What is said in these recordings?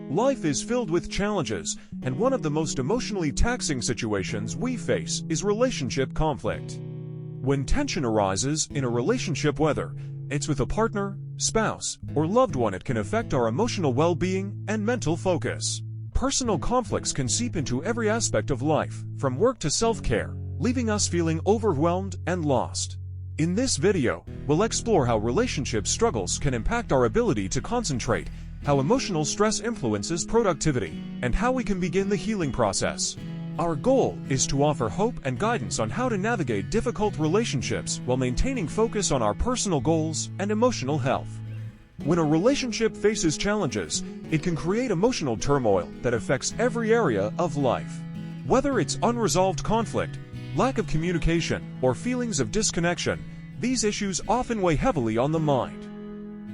Life is filled with challenges, and one of the most emotionally taxing situations we face is relationship conflict. When tension arises in a relationship, whether it's with a partner, spouse, or loved one, it can affect our emotional well-being and mental focus. Personal conflicts can seep into every aspect of life, from work to self-care, leaving us feeling overwhelmed and lost. In this video, we'll explore how relationship struggles can impact our ability to concentrate, how emotional stress influences productivity, and how we can begin the healing process. Our goal is to offer hope and guidance on how to navigate difficult relationships while maintaining focus on our personal goals and emotional health. When a relationship faces challenges, it can create emotional turmoil that affects every area of life. Whether it's unresolved conflict, lack of communication, or feelings of disconnection, these issues often weigh heavily on the mind.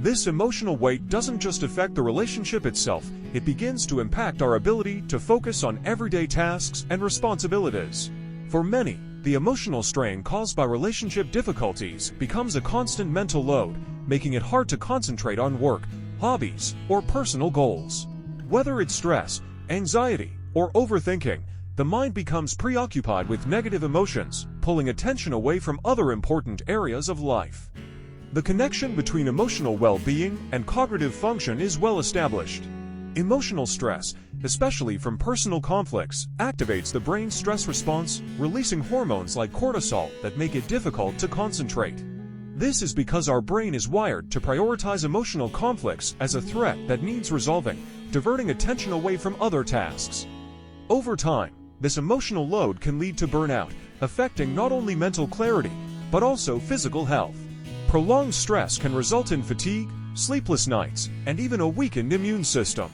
This emotional weight doesn't just affect the relationship itself, it begins to impact our ability to focus on everyday tasks and responsibilities. For many, the emotional strain caused by relationship difficulties becomes a constant mental load, making it hard to concentrate on work, hobbies, or personal goals. Whether it's stress, anxiety, or overthinking, the mind becomes preoccupied with negative emotions, pulling attention away from other important areas of life. The connection between emotional well-being and cognitive function is well established. Emotional stress, especially from personal conflicts, activates the brain's stress response, releasing hormones like cortisol that make it difficult to concentrate. This is because our brain is wired to prioritize emotional conflicts as a threat that needs resolving, diverting attention away from other tasks. Over time, this emotional load can lead to burnout, affecting not only mental clarity, but also physical health. Prolonged stress can result in fatigue, sleepless nights, and even a weakened immune system.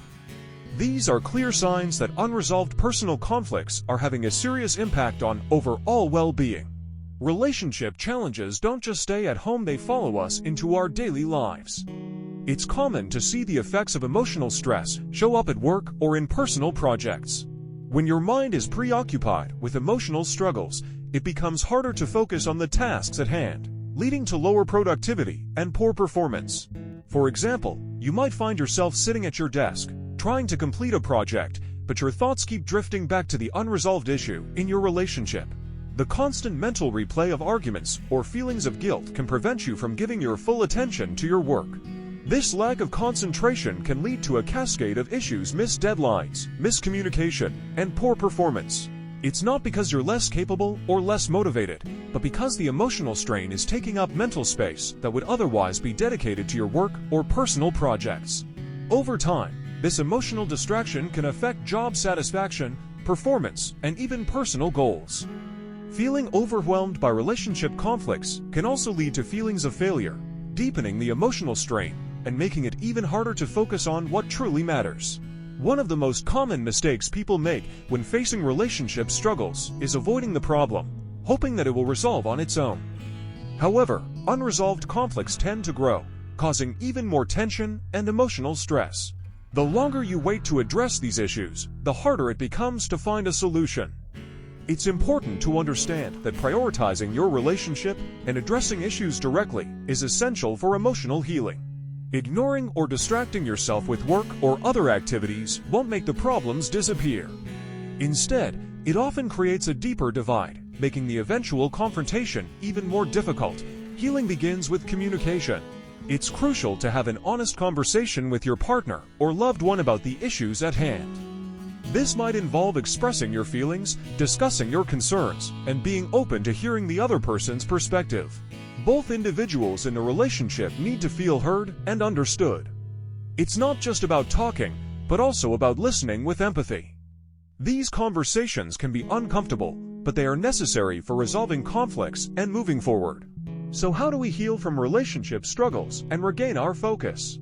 These are clear signs that unresolved personal conflicts are having a serious impact on overall well-being. Relationship challenges don't just stay at home, they follow us into our daily lives. It's common to see the effects of emotional stress show up at work or in personal projects. When your mind is preoccupied with emotional struggles, it becomes harder to focus on the tasks at hand, leading to lower productivity and poor performance. For example, you might find yourself sitting at your desk, trying to complete a project, but your thoughts keep drifting back to the unresolved issue in your relationship. The constant mental replay of arguments or feelings of guilt can prevent you from giving your full attention to your work. This lack of concentration can lead to a cascade of issues: missed deadlines, miscommunication, and poor performance. It's not because you're less capable or less motivated, but because the emotional strain is taking up mental space that would otherwise be dedicated to your work or personal projects. Over time, this emotional distraction can affect job satisfaction, performance, and even personal goals. Feeling overwhelmed by relationship conflicts can also lead to feelings of failure, deepening the emotional strain and making it even harder to focus on what truly matters. One of the most common mistakes people make when facing relationship struggles is avoiding the problem, hoping that it will resolve on its own. However, unresolved conflicts tend to grow, causing even more tension and emotional stress. The longer you wait to address these issues, the harder it becomes to find a solution. It's important to understand that prioritizing your relationship and addressing issues directly is essential for emotional healing. Ignoring or distracting yourself with work or other activities won't make the problems disappear. Instead, it often creates a deeper divide, making the eventual confrontation even more difficult. Healing begins with communication. It's crucial to have an honest conversation with your partner or loved one about the issues at hand. This might involve expressing your feelings, discussing your concerns, and being open to hearing the other person's perspective. Both individuals in a relationship need to feel heard and understood. It's not just about talking, but also about listening with empathy. These conversations can be uncomfortable, but they are necessary for resolving conflicts and moving forward. So how do we heal from relationship struggles and regain our focus?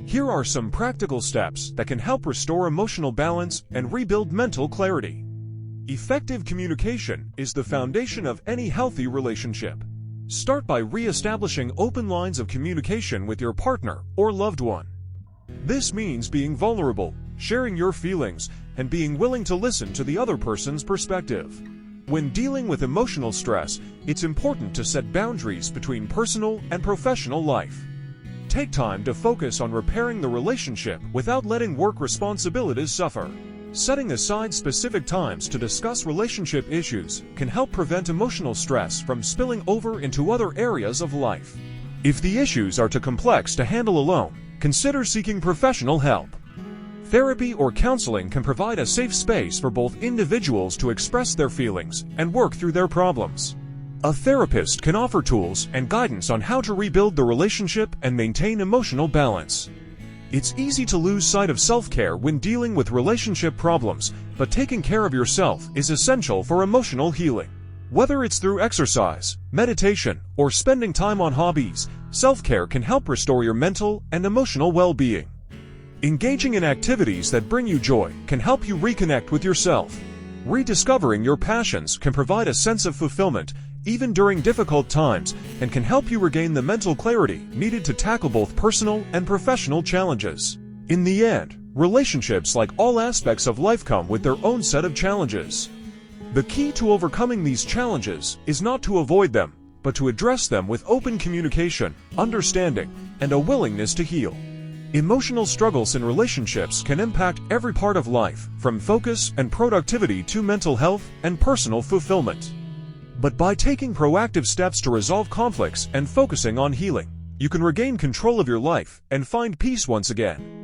Here are some practical steps that can help restore emotional balance and rebuild mental clarity. Effective communication is the foundation of any healthy relationship. Start by re-establishing open lines of communication with your partner or loved one. This means being vulnerable, sharing your feelings, and being willing to listen to the other person's perspective. When dealing with emotional stress, it's important to set boundaries between personal and professional life. take time to focus on repairing the relationship without letting work responsibilities suffer. Setting aside specific times to discuss relationship issues can help prevent emotional stress from spilling over into other areas of life. If the issues are too complex to handle alone, consider seeking professional help. Therapy or counseling can provide a safe space for both individuals to express their feelings and work through their problems. A therapist can offer tools and guidance on how to rebuild the relationship and maintain emotional balance. It's easy to lose sight of self-care when dealing with relationship problems, but taking care of yourself is essential for emotional healing. Whether it's through exercise, meditation, or spending time on hobbies, self-care can help restore your mental and emotional well-being. Engaging in activities that bring you joy can help you reconnect with yourself. Rediscovering your passions can provide a sense of fulfillment even during difficult times, and can help you regain the mental clarity needed to tackle both personal and professional challenges. In the end, relationships, like all aspects of life, come with their own set of challenges. The key to overcoming these challenges is not to avoid them, but to address them with open communication, understanding, and a willingness to heal. Emotional struggles in relationships can impact every part of life, from focus and productivity to mental health and personal fulfillment. But by taking proactive steps to resolve conflicts and focusing on healing, you can regain control of your life and find peace once again.